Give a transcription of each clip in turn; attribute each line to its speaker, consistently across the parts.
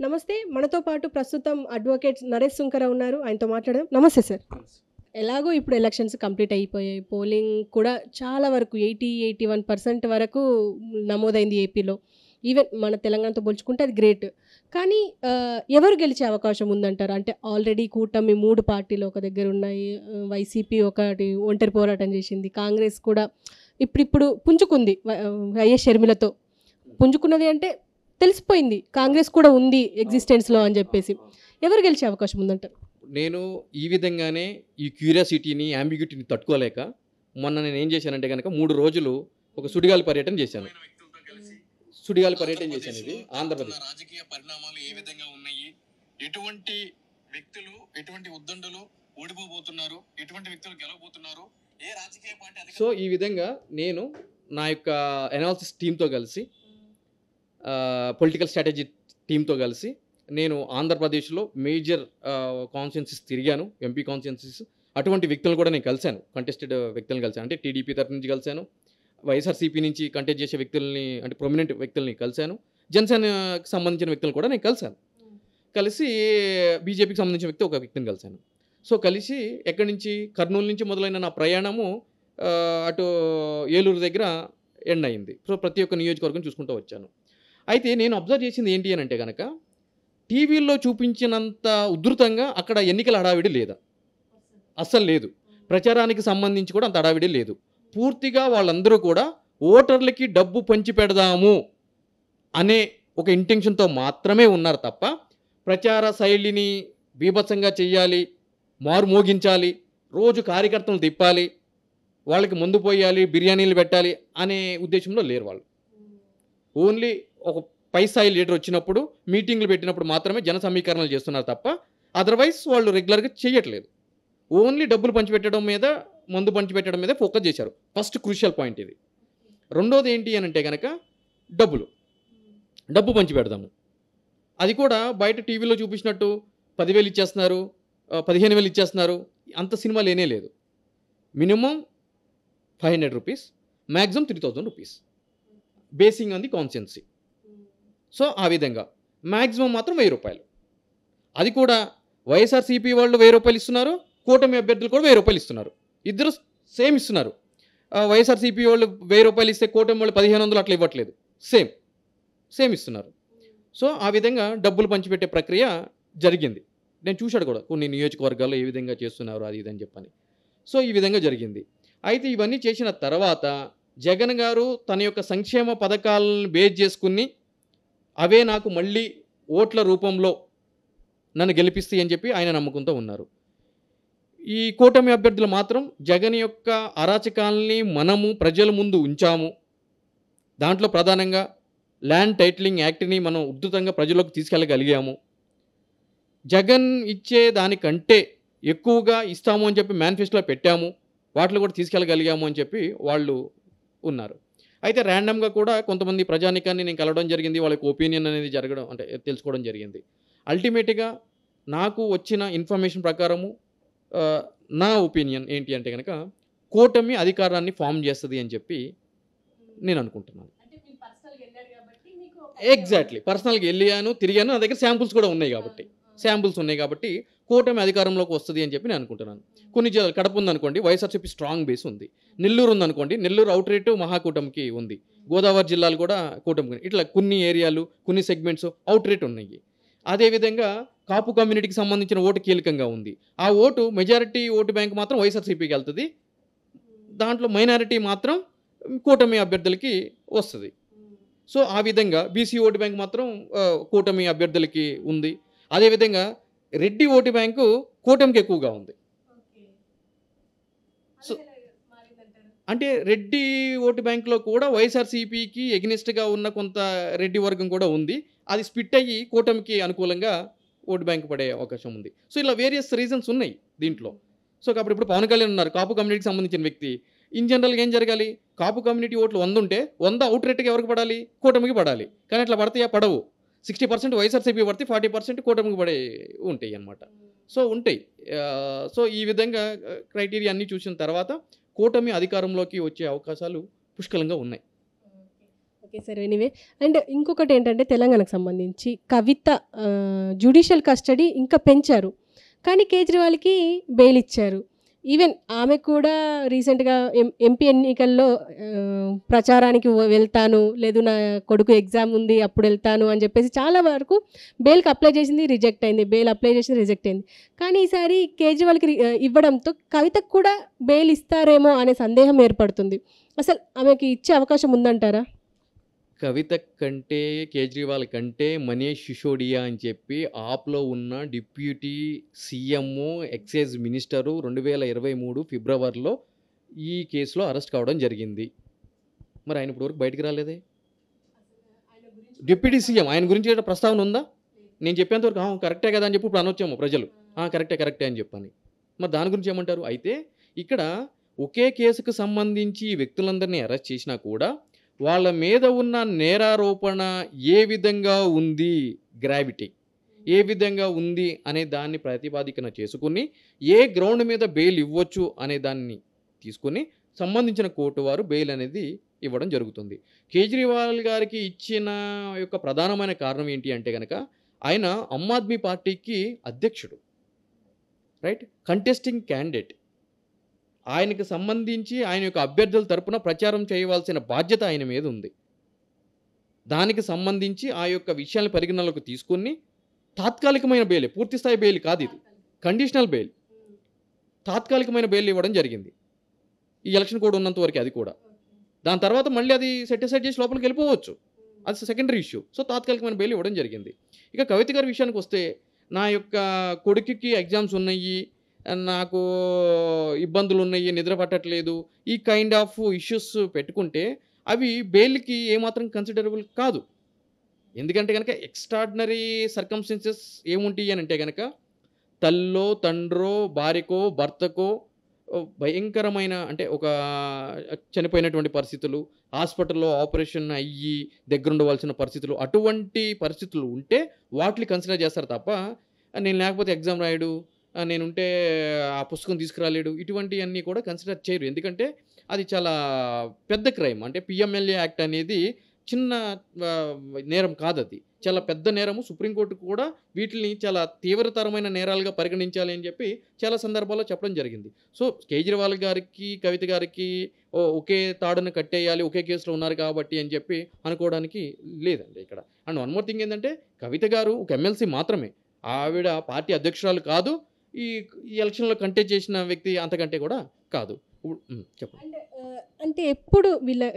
Speaker 1: నమస్తే. మనతో పాటు ప్రస్తుతం అడ్వకేట్ నరేష్ సుంకర ఉన్నారు. ఆయనతో మాట్లాడదాం. నమస్తే సార్. ఎలాగో ఇప్పుడు ఎలక్షన్స్ కంప్లీట్ అయిపోయాయి. పోలింగ్ కూడా చాలా వరకు 81% వరకు నమోదైంది ఏపీలో. ఈవెన్ మన తెలంగాణతో పోల్చుకుంటే అది గ్రేట్. కానీ ఎవరు గెలిచే అవకాశం ఉందంటారు? అంటే ఆల్రెడీ కూటమి 3 పార్టీలు ఒక దగ్గర ఉన్నాయి. వైసీపీ ఒకటి ఒంటరి పోరాటం చేసింది. కాంగ్రెస్ కూడా ఇప్పుడిప్పుడు పుంజుకుంది వైఎస్ షర్మిలతో. పుంజుకున్నది అంటే తెలిసిపోయింది కాంగ్రెస్ కూడా ఉంది ఎగ్జిస్టెన్స్లో అని చెప్పేసి. ఎవరు గెలిచే అవకాశం ఉందంటారు?
Speaker 2: నేను ఈ విధంగానే ఈ క్యూరియాసిటీని అంబిగ్యూటీని తట్టుకోలేక మొన్న నేను ఏం చేశానంటే కనుక 3 రోజులు ఒక సుడిగాలి పర్యటన చేశాను. సుడిగాలి పర్యటన చేశాను. ఇది ఆంధ్రప్రదేశ్
Speaker 3: రాజకీయ పరిణామాలు ఏ విధంగా ఉన్నాయి, ఎటువంటి వ్యక్తులు ఎటువంటి ఉద్దండులు ఓడిపోబోతున్నారు, ఎటువంటి వ్యక్తులు గెలవబోతున్నారు, ఏ రాజకీయ పార్టీ
Speaker 2: సో ఈ విధంగా నేను నా యొక్క అనాలిసిస్ టీంతో కలిసి పొలిటికల్ స్ట్రాటజీ టీంతో కలిసి నేను ఆంధ్రప్రదేశ్లో మేజర్ కాన్స్టిట్యున్సీస్ తిరిగాను, ఎంపీ కాన్స్టిట్యున్సీస్. అటువంటి వ్యక్తులను కూడా నేను కలిశాను, కంటెస్టెడ్ వ్యక్తులను కలిశాను. అంటే టీడీపీ తరఫు నుంచి కలిశాను, వైఎస్ఆర్సీపీ నుంచి కంటెస్ట్ చేసే వ్యక్తుల్ని అంటే ప్రొమినెంట్ వ్యక్తుల్ని కలిశాను, జనసేనకి సంబంధించిన వ్యక్తులను కూడా నేను కలిశాను. కలిసి బీజేపీకి సంబంధించిన వ్యక్తి ఒక వ్యక్తిని కలిశాను. సో కలిసి ఎక్కడి నుంచి కర్నూలు నుంచి మొదలైన నా ప్రయాణము అటు ఏలూరు దగ్గర ఎండ్ అయింది. సో ప్రతి ఒక్క నియోజకవర్గం చూసుకుంటూ వచ్చాను. అయితే నేను అబ్జర్వ్ చేసింది ఏంటి అని అంటే కనుక టీవీల్లో చూపించినంత ఉధృతంగా అక్కడ ఎన్నికల హడావిడి లేదా, అస్సలు లేదు. ప్రచారానికి సంబంధించి కూడా అంత హడావిడి లేదు. పూర్తిగా వాళ్ళందరూ కూడా ఓటర్లకి డబ్బు పంచి పెడదాము అనే ఒక ఇంటెన్షన్తో మాత్రమే ఉన్నారు తప్ప ప్రచార శైలిని బీభత్సంగా చెయ్యాలి, మారుమోగించాలి, రోజు కార్యకర్తలు తిప్పాలి, వాళ్ళకి మందు పోయాలి, బిర్యానీలు పెట్టాలి అనే ఉద్దేశంలో లేరు వాళ్ళు. ఓన్లీ ఒక పై స్థాయి లీడర్ వచ్చినప్పుడు మీటింగ్లు పెట్టినప్పుడు మాత్రమే జన సమీకరణలు చేస్తున్నారు తప్ప అదర్వైజ్ వాళ్ళు రెగ్యులర్గా చేయట్లేదు. ఓన్లీ డబ్బులు పంచిపెట్టడం మీద, మందు పంచిపెట్టడం మీద ఫోకస్ చేశారు. ఫస్ట్ క్రూషియల్ పాయింట్ ఇది. రెండోది ఏంటి అని అంటే కనుక డబ్బు పంచి పెడదాము. అది కూడా బయట టీవీలో చూపించినట్టు 10,000 ఇచ్చేస్తున్నారు, 15,000 ఇచ్చేస్తున్నారు, అంత సినిమా లేనే లేదు. Minimum 500 rupees, maximum 3,000 rupees basing on the constituency. So ఆ విధంగా మ్యాక్సిమం మాత్రం 1,000 రూపాయలు. అది కూడా వైఎస్ఆర్సీపీ వాళ్ళు 1,000 రూపాయలు ఇస్తున్నారు, కూటమి అభ్యర్థులు కూడా 1,000 రూపాయలు ఇస్తున్నారు. ఇద్దరు సేమ్ ఇస్తున్నారు. వైఎస్ఆర్సీపీ వాళ్ళు 1,000 రూపాయలు ఇస్తే కూటమి వాళ్ళు 1,500 అట్లా ఇవ్వట్లేదు, సేమ్ ఇస్తున్నారు. సో ఆ విధంగా డబ్బులు పంచిపెట్టే ప్రక్రియ జరిగింది. నేను చూశాడు కూడా కొన్ని నియోజకవర్గాల్లో ఏ విధంగా చేస్తున్నారు అది ఇదని చెప్పని. సో ఈ విధంగా జరిగింది. అయితే ఇవన్నీ చేసిన తర్వాత జగన్ గారు తన యొక్క సంక్షేమ పథకాలను బేస్ చేసుకుని అవే నాకు మళ్ళీ ఓట్ల రూపంలో నన్ను గెలిపిస్తాయి అని చెప్పి ఆయన నమ్మకంతో ఉన్నారు. ఈ కూటమి అభ్యర్థులు మాత్రం జగన్ యొక్క అరాచకాలని మనము ప్రజల ముందు ఉంచాము. దాంట్లో ప్రధానంగా ల్యాండ్ టైటిలింగ్ యాక్ట్ని మనం ఉద్ధృతంగా ప్రజలకు తీసుకెళ్ళగలిగాము. జగన్ ఇచ్చే దానికంటే ఎక్కువగా ఇస్తాము అని చెప్పి మేనిఫెస్టోలో పెట్టాము, వాటిలో కూడా తీసుకెళ్ళగలిగాము అని చెప్పి వాళ్ళు ఉన్నారు. అయితే ర్యాండమ్గా కూడా కొంతమంది ప్రజానికాన్ని నేను కలవడం జరిగింది, వాళ్ళకి ఒపీనియన్ అనేది జరగడం అంటే తెలుసుకోవడం జరిగింది. అల్టిమేట్గా నాకు వచ్చిన ఇన్ఫర్మేషన్ ప్రకారము నా ఒపీనియన్ ఏంటి అంటే కనుక కూటమి అధికారాన్ని ఫామ్ చేస్తుంది అని చెప్పి నేను అనుకుంటున్నాను. ఎగ్జాక్ట్లీ, పర్సనల్గా వెళ్ళాను, తిరిగాను, నా దగ్గర శాంపుల్స్ కూడా ఉన్నాయి కాబట్టి కూటమి అధికారంలోకి వస్తుంది అని చెప్పి నేను అనుకుంటున్నాను. కొన్ని జిల్లాలు కడప ఉందనుకోండి, వైఎస్ఆర్సీపీ స్ట్రాంగ్ బేస్ ఉంది. నెల్లూరు ఉందనుకోండి, నెల్లూరు అవుట్ రేటు మహాకూటమికి ఉంది. గోదావరి జిల్లాలు కూడా కూటమికి, ఇట్లా కొన్ని ఏరియాలు కొన్ని సెగ్మెంట్స్ అవుట్ రేట్ ఉన్నాయి. అదేవిధంగా కాపు కమ్యూనిటీకి సంబంధించిన ఓటు కీలకంగా ఉంది. ఆ ఓటు మెజారిటీ ఓటు బ్యాంక్ మాత్రం వైఎస్ఆర్సీపీకి వెళ్తుంది, దాంట్లో మైనారిటీ మాత్రం కూటమి అభ్యర్థులకి వస్తుంది. సో ఆ విధంగా బీసీ ఓటు బ్యాంక్ మాత్రం కూటమి అభ్యర్థులకి ఉంది. అదేవిధంగా రెడ్డి ఓటు బ్యాంకు కూటమికి ఎక్కువగా ఉంది. సో అంటే రెడ్డి ఓటు బ్యాంక్లో కూడా వైఎస్ఆర్సీపీకి ఎగ్నెస్ట్గా ఉన్న కొంత రెడ్డి వర్గం కూడా ఉంది. అది స్ప్లిట్ అయ్యి కూటమికి అనుకూలంగా ఓటు బ్యాంక్ పడే అవకాశం ఉంది. సో ఇలా వేరియస్ రీజన్స్ ఉన్నాయి దీంట్లో. సో కాబట్టి ఇప్పుడు పవన్ కళ్యాణ్ ఉన్నారు, కాపు కమ్యూనిటీకి సంబంధించిన వ్యక్తి. ఇన్ జనరల్గా ఏం జరగాలి, కాపు కమ్యూనిటీ ఓట్లు 100 ఉంటే 100 అవుట్ రేట్గా ఎవరికి పడాలి, కూటమికి పడాలి. కానీ అట్లా పడతాయా, పడవు. 60% వైఎస్ఆర్సీపీ పడితే 40% కూటమికి పడే ఉంటాయి అన్నమాట. సో ఉంటాయి. సో ఈ విధంగా క్రైటీరియా అన్నీ చూసిన తర్వాత కూటమి అధికారంలోకి వచ్చే అవకాశాలు పుష్కలంగా ఉన్నాయి.
Speaker 1: Okay sir. ఎనీవే అండ్ ఇంకొకటి ఏంటంటే తెలంగాణకు సంబంధించి కవిత జ్యుడిషియల్ కస్టడీ ఇంకా పెంచారు. కానీ కేజ్రీవాల్‌కి బెయిల్ ఇచ్చారు. ఈవెన్ ఆమె కూడా రీసెంట్‌గా ఎంపీ ఎన్నికల్లో ప్రచారానికి వెళ్తాను, లేదు నా కొడుకు ఎగ్జామ్ ఉంది అప్పుడు వెళ్తాను అని చెప్పేసి చాలా వరకు బెయిల్‌కి అప్లై చేసింది, రిజెక్ట్ అయింది. బెయిల్ అప్లై చేసింది, రిజెక్ట్ అయింది. కానీ ఈసారి కేజ్రీవాల్‌కి ఇవ్వడంతో కవితకు కూడా బెయిల్ ఇస్తారేమో అనే సందేహం ఏర్పడుతుంది. అసలు ఆమెకి ఇచ్చే అవకాశం ఉందంటారా?
Speaker 2: కవిత కంటే కేజ్రీవాల్ కంటే మనీష్ సిసోడియా అని చెప్పి ఆప్లో ఉన్న డిప్యూటీ సీఎం ఎక్సైజ్ మినిస్టరు 2023 ఫిబ్రవరిలో ఈ కేసులో అరెస్ట్ కావడం జరిగింది. మరి ఆయన ఇప్పటివరకు బయటికి రాలేదే. డిప్యూటీ సీఎం ఆయన గురించి ఏదైనా ప్రస్తావన ఉందా? నేను చెప్పేంతవరకు కరెక్టే కదా అని చెప్పి ఇప్పుడు అనొచ్చాము ప్రజలు. కరెక్టే అని చెప్పని. మరి దాని గురించి ఏమంటారు? అయితే ఇక్కడ ఒకే కేసుకు సంబంధించి ఈ వ్యక్తులందరినీ అరెస్ట్ చేసినా కూడా వాళ్ళ మీద ఉన్న నేరారోపణ ఏ విధంగా ఉంది, గ్రావిటీ ఏ విధంగా ఉంది అనే దాన్ని ప్రతిపాదికన చేసుకుని ఏ గ్రౌండ్ మీద బెయిల్ ఇవ్వచ్చు అనే దాన్ని తీసుకుని సంబంధించిన కోర్టు వారు బెయిల్ అనేది ఇవ్వడం జరుగుతుంది. కేజ్రీవాల్ గారికి ఇచ్చిన యొక్క ప్రధానమైన కారణం ఏంటి అంటే కనుక ఆయన ఆమ్ ఆద్మీ పార్టీకి అధ్యక్షుడు, రైట్, కంటెస్టింగ్ క్యాండిడేట్. ఆయనకు సంబంధించి ఆయన యొక్క అభ్యర్థుల తరపున ప్రచారం చేయవలసిన బాధ్యత ఆయన మీద ఉంది. దానికి సంబంధించి ఆ యొక్క విషయాన్ని పరిగణనలోకి తీసుకుని తాత్కాలికమైన బెయిల్, పూర్తిస్థాయి బెయిల్ కాదు ఇది, కండిషనల్ బెయిల్, తాత్కాలికమైన బెయిల్ ఇవ్వడం జరిగింది ఈ ఎలక్షన్ కోడ్ ఉన్నంత వరకు. అది కూడా దాని తర్వాత మళ్ళీ అది సెటిసైడ్ చేసి లోపలికి వెళ్ళిపోవచ్చు, అది సెకండరీ ఇష్యూ. సో తాత్కాలికమైన బెయిల్ ఇవ్వడం జరిగింది. ఇక కవిత గారి విషయానికి వస్తే, నా యొక్క కొడుకుకి ఎగ్జామ్స్ ఉన్నాయి, నాకు ఇబ్బందులు ఉన్నాయి, నిద్ర పట్టట్లేదు, ఈ కైండ్ ఆఫ్ ఇష్యూస్ పెట్టుకుంటే అవి బెయిల్కి ఏమాత్రం కన్సిడరబుల్ కాదు. ఎందుకంటే కనుక ఎక్స్ట్రాడినరీ సర్కమ్స్టెన్సెస్ ఏముంటాయి అని అంటే కనుక తల్లో, తండ్రో, భార్యకో, భర్తకో భయంకరమైన అంటే ఒక చనిపోయినటువంటి పరిస్థితులు, హాస్పిటల్లో ఆపరేషన్ అయ్యి దగ్గరుండవలసిన పరిస్థితులు, అటువంటి పరిస్థితులు ఉంటే వాటిని కన్సిడర్ చేస్తారు తప్ప నేను లేకపోతే ఎగ్జామ్ రాయడు, నేనుంటే ఆ పుస్తకం తీసుకురాలేడు, ఇటువంటివన్నీ కూడా కన్సిడర్ చేయరు. ఎందుకంటే అది చాలా పెద్ద క్రైమ్. అంటే పిఎంఎల్ఏ యాక్ట్ అనేది చిన్న నేరం కాదు, అది చాలా పెద్ద నేరము. సుప్రీంకోర్టు కూడా వీటిని చాలా తీవ్రతరమైన నేరాలుగా పరిగణించాలి అని చెప్పి చాలా సందర్భాల్లో చెప్పడం జరిగింది. సో కేజ్రీవాల్ గారికి కవిత గారికి ఒకే తాడును కట్టేయాలి, ఒకే కేసులో ఉన్నారు కాబట్టి అని చెప్పి అనుకోవడానికి లేదండి ఇక్కడ. అండ్ వన్ మోర్ థింగ్ ఏంటంటే కవిత గారు ఒక ఎమ్మెల్సీ మాత్రమే, ఆవిడ పార్టీ అధ్యక్షురాలు కాదు, ఈ ఎలక్షన్లో కంటెస్ట్ చేసిన వ్యక్తి అంతకంటే కూడా కాదు. చెప్పండి.
Speaker 1: అంటే ఎప్పుడు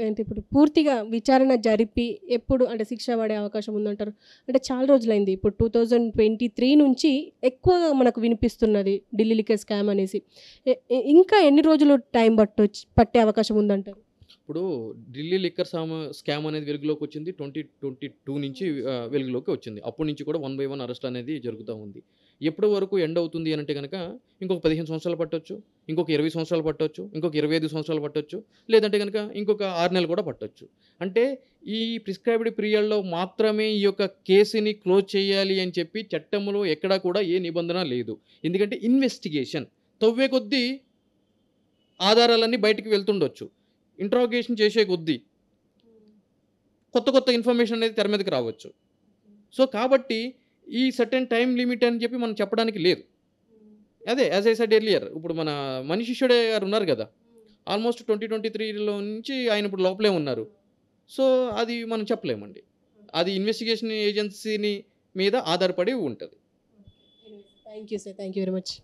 Speaker 1: అంటే ఇప్పుడు పూర్తిగా విచారణ జరిపి ఎప్పుడు అంటే శిక్ష పడే అవకాశం ఉందంటారు? అంటే చాలా రోజులైంది, ఇప్పుడు 2023 నుంచి ఎక్కువగా మనకు వినిపిస్తున్నది ఢిల్లీ లిక్కర్ స్కామ్ అనేసి. ఇంకా ఎన్ని రోజులు టైం పట్టే అవకాశం ఉందంటారు?
Speaker 2: ఇప్పుడు ఢిల్లీ లిక్కర్ స్కామ్ అనేది వెలుగులోకి వచ్చింది 2022 నుంచి వెలుగులోకి వచ్చింది. అప్పటి నుంచి కూడా 1 by 1 అరెస్ట్ అనేది జరుగుతూ ఉంది. ఎప్పటి వరకు ఎండ్ అవుతుంది అని అంటే కనుక ఇంకొక 15 సంవత్సరాలు పట్టొచ్చు, ఇంకొక 20 సంవత్సరాలు పట్టొచ్చు, ఇంకొక 25 సంవత్సరాలు పట్టొచ్చు, లేదంటే కనుక ఇంకొక 6 నెలలు కూడా పట్టొచ్చు. అంటే ఈ ప్రిస్క్రైబ్డ్ పీరియడ్లో మాత్రమే ఈ యొక్క కేసుని క్లోజ్ చేయాలి అని చెప్పి చట్టంలో ఎక్కడా కూడా ఏ నిబంధన లేదు. ఎందుకంటే ఇన్వెస్టిగేషన్ తవ్వే కొద్దీ ఆధారాలన్నీ బయటికి వెళ్తుండొచ్చు, ఇంట్రాగేషన్ చేసే కొద్దీ కొత్త ఇన్ఫర్మేషన్ అనేది తెర మీదకి రావచ్చు. సో కాబట్టి ఈ సర్టెన్ టైం లిమిట్ అని చెప్పి మనం చెప్పడానికి లేదు. అదే యాజ్ ఐ సెడ్ ఎర్లియర్, ఇప్పుడు మన మనీష్ సిసోడియా గారు ఉన్నారు కదా, ఆల్మోస్ట్ 2023లో నుంచి ఆయన ఇప్పుడు లోపలే ఉన్నారు. సో అది మనం చెప్పలేమండి, అది ఇన్వెస్టిగేషన్ ఏజెన్సీని మీద ఆధారపడి ఉంటుంది.
Speaker 1: Thank you sir, thank you very much.